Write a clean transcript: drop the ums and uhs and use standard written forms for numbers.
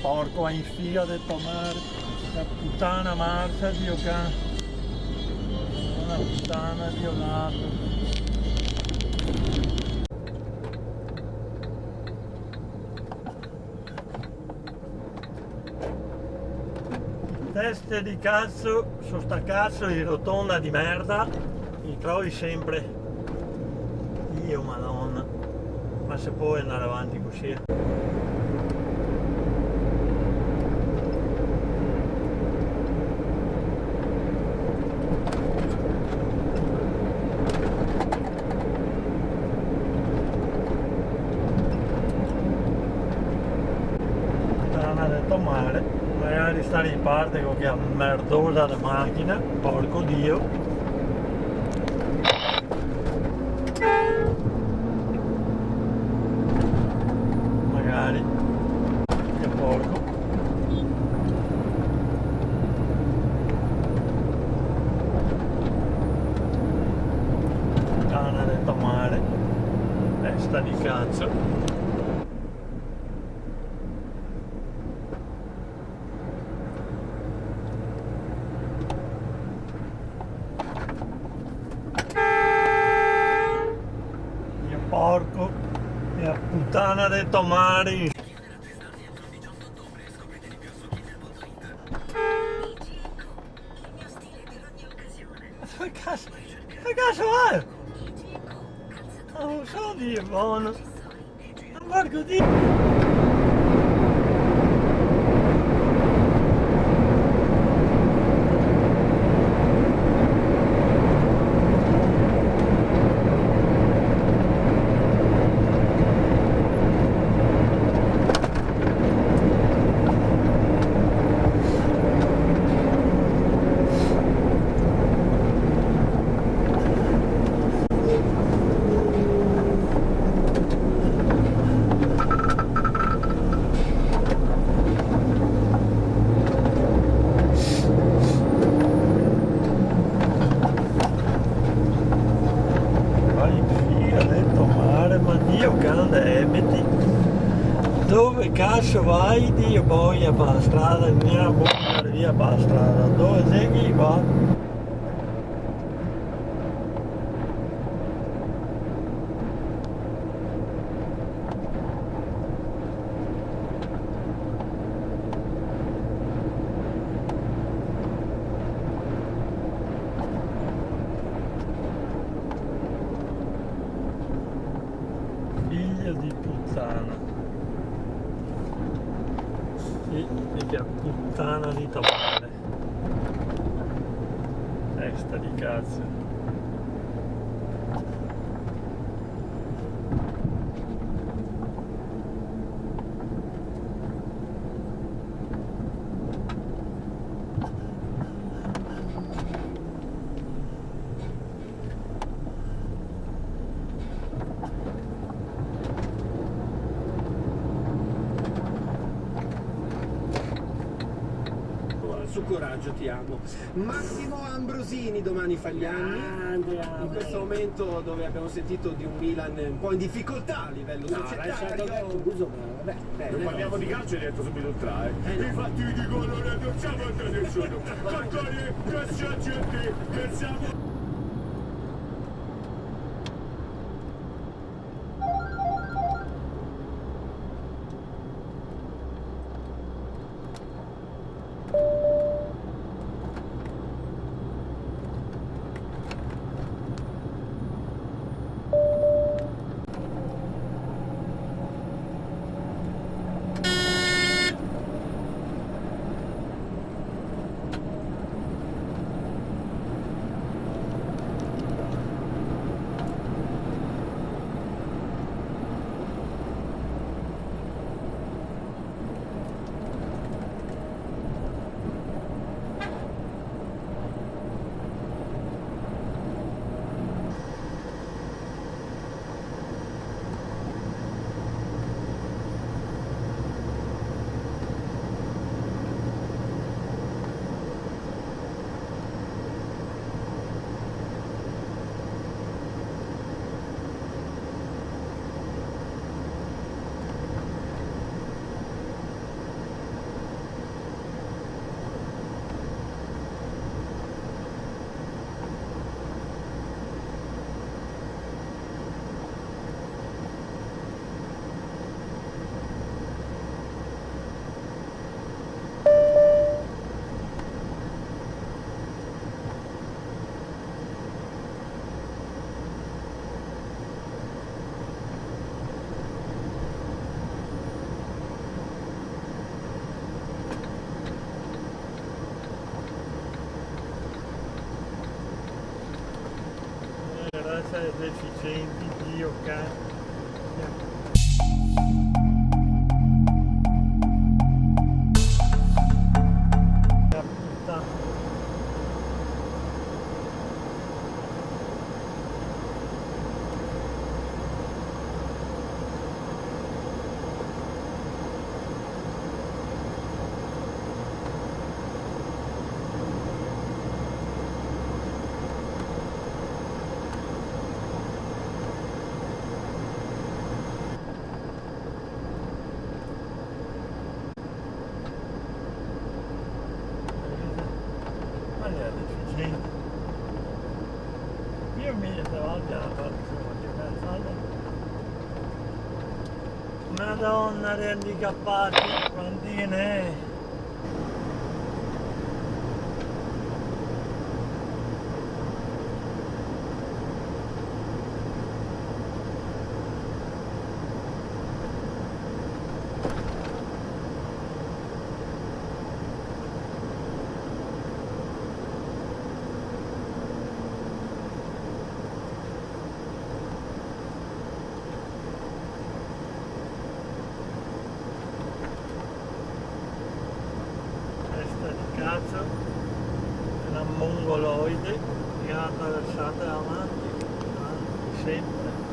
Porco a infiga de tomar la puttana marcia, Dio can. Una puttana violato. Teste di cazzo su sta cazzo di rotonda di merda, mi trovi sempre. Dio madonna, ma se puoi andare avanti così. Non ha detto male, magari stare in parte con che merdosa la macchina, porco Dio. Magari, che porco. Non ha detto male, testa di cazzo. Porco e puttana de tomari. Che cazzo è? Non so dire buono. Porco Dio. Dove cazzo vai? Dio boia per la strada, mia buona via per la strada, dove sei che va? Figlio di puttana. Sì, che puttana di tomare. Testa di cazzo. Su coraggio, ti amo. Massimo Ambrosini domani fa gli anni. In questo momento dove abbiamo sentito di un Milan un po' in difficoltà a livello societario. Non parliamo di calcio, hai detto subito il tra. I fatti di gol non ne facciamo a nessuno. Cantare, che gente, che siamo. essere deficienti, Dio cazzo. Io mi davanti alla parte Madonna di handicappati, quanti ne è? Cazzo, una mongoloide che ha attraversato avanti, sempre.